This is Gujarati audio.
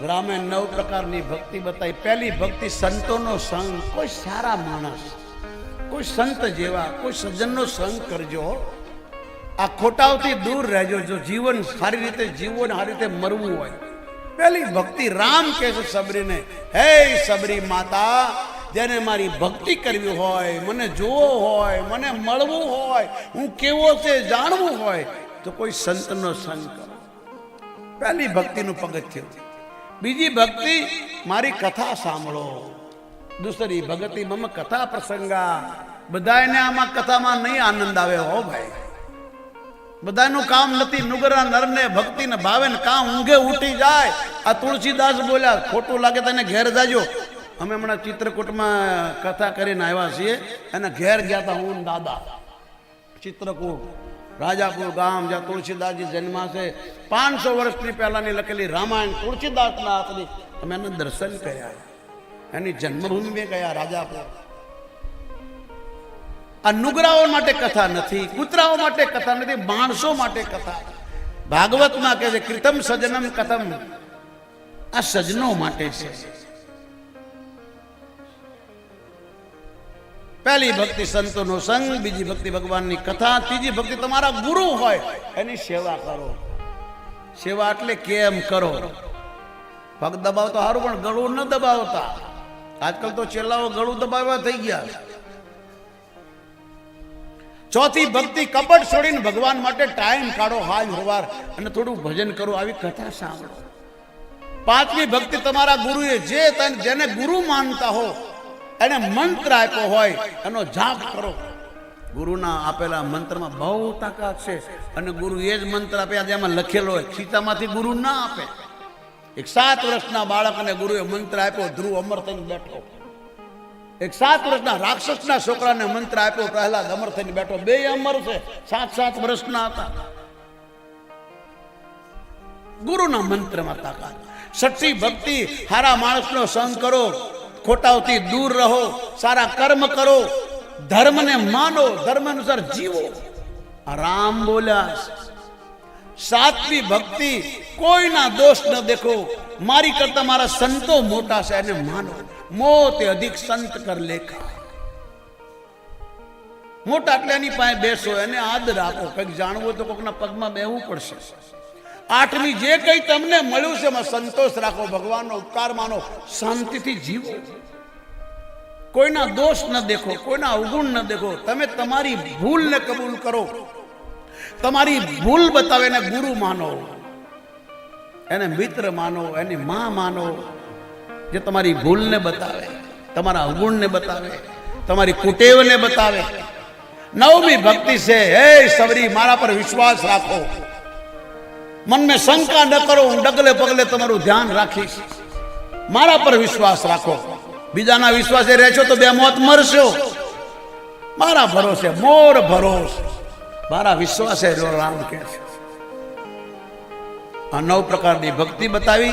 રામે 9 પ્રકારની ભક્તિ બતાવી. પહેલી ભક્તિ સંતોનો સંગ. કોઈ સારા માણસ, કોઈ સંત જેવા, કોઈ સજ્જનનો સંગ કરજો. આ ખોટાઓથી દૂર રહેજો. જો જીવન સારી રીતે જીવવું ને સારી રીતે મરવું હોય, પહેલી ભક્તિ રામ કહે છે સબરીને, હે સબરી માતા, જેને મારી ભક્તિ કરવી હોય, મને જોવો હોય, મને મળવું હોય, હું કેવો છે જાણવું હોય, તો કોઈ સંતનો સંગ કરો. પહેલી ભક્તિનું પગથિયું. બીજી ભક્તિ, મારી કથા સાંભળો. દૂસરી ભક્તિ, મમ કથા પ્રસંગા. બધાને આમાં કથામાં નહીં આનંદ આવે હો ભાઈ. બધાનું કામ નથી. નુગરા નરને ભક્તિને ભાવે ને કામ ઊંઘે ઉઠી જાય. આ તુલસીદાસ બોલ્યા, ખોટું લાગે તને ઘેર જાજો. અમે હમણાં ચિત્રકૂટમાં કથા કરીને આવ્યા છીએ, અને ઘેર ગયા હતા હું દાદા. ચિત્રકૂટ રાજાપુર ગામ, જ્યાં તુલસીદાસજી જન્મા છે. 500 વર્ષની પહેલાની લખેલી રામાયણ તુલસીદાસના હાથની. અમે એના દર્શન કર્યા, એની જન્મભૂમિ ગયા રાજાપુર. આ નુગરાઓ માટે કથા નથી, કૂતરાઓ માટે કથા નથી, માણસો માટે કથા. ભાગવતમાં કહે છે, કૃતમ સજનમ કથમ. આ સજનો માટે છે. પહેલી ભક્તિ સંતોનો સંગ, બીજી ભક્તિ ભગવાનની કથા, ત્રીજી ભક્તિ તમારા ગુરુ હોય એની સેવા કરો. સેવા એટલે કેમ કરો? પગ દબાવતો સારું, પણ ગળું ન દબાવતા. આજકાલ તો ચેલાઓ ગળું દબાવવા થઈ ગયા. ચોથી ભક્તિ, કપટ છોડીને ભગવાન માટે ટાઈમ કાઢો, હાલ હવાર, અને થોડું ભજન કરો, આવી કથા સાંભળો. પાંચમી ભક્તિ, તમારા ગુરુએ જેને ગુરુ માનતા હો, એને મંત્ર આપ્યો હોય એનો જાપ કરો. ગુરુના આપેલા મંત્રમાં બહુ તાકાત છે, અને ગુરુ એ જ મંત્ર આપ્યા જેમાં લખેલો હોય. ખીચામાંથી ગુરુ ના આપે. એક 7 વર્ષના બાળકને ગુરુએ મંત્ર આપ્યો, ધ્રુવ અમર થઈને બેઠો. એક 7 વર્ષના રાક્ષસના છોકરાને મંત્ર આપ્યો, પ્રહલાદ અમર થઈને બેઠો. 2 અમર છે, 7 વર્ષના હતા. ગુરુના મંત્રમાં તાકાત. છઠ્ઠી ભક્તિ, સારા માણસનો સંગ કરો, ખોટાઓથી દૂર રહો, સારા કર્મ કરો, ધર્મને માનો, ધર્મ અનુસાર જીવો. રામ બોલ્યા. સાતમી ભક્તિ, કોઈના દોષ ન દેખો, મારી કરતા મારા સંતો મોટા છે એને માનો. મોતે અધિક સંત કર લેખા. મોટા એટલે એની પાસે બેસો, એને આદર આપો. કંઈક જાણવું તો કોઈકના પગમાં બેહવું પડશે. આઠમી, જે કંઈ તમને મળ્યું છે એમાં સંતોષ રાખો, ભગવાનનો ઉપકાર માનો, શાંતિથી જીવો. કોઈના દોષ ન દેખો, કોઈના અવગુણ ન દેખો. તમે તમારી ભૂલને કબૂલ કરો. તમારી ભૂલ બતાવે એને ગુરુ માનો, એને મિત્ર માનો, એની માં માનો, જે તમારી ભૂલને બતાવે, તમારા અવગુણને બતાવે, તમારી કુટેવને બતાવે. નવમી ભક્તિ છે, હે સબરી, મારા પર વિશ્વાસ રાખો, મનમાં શંકા ન કરો, હું ડગલે પગલે તમારું ધ્યાન રાખીશ. મારા પર વિશ્વાસ રાખો. બીજાના વિશ્વાસે રહેશો તો 2 મોત મરશો. મારા ભરોસે મોર ભરોસ, મારા વિશ્વાસે જો રામ કહે છે. આ 9 પ્રકારની ભક્તિ બતાવી.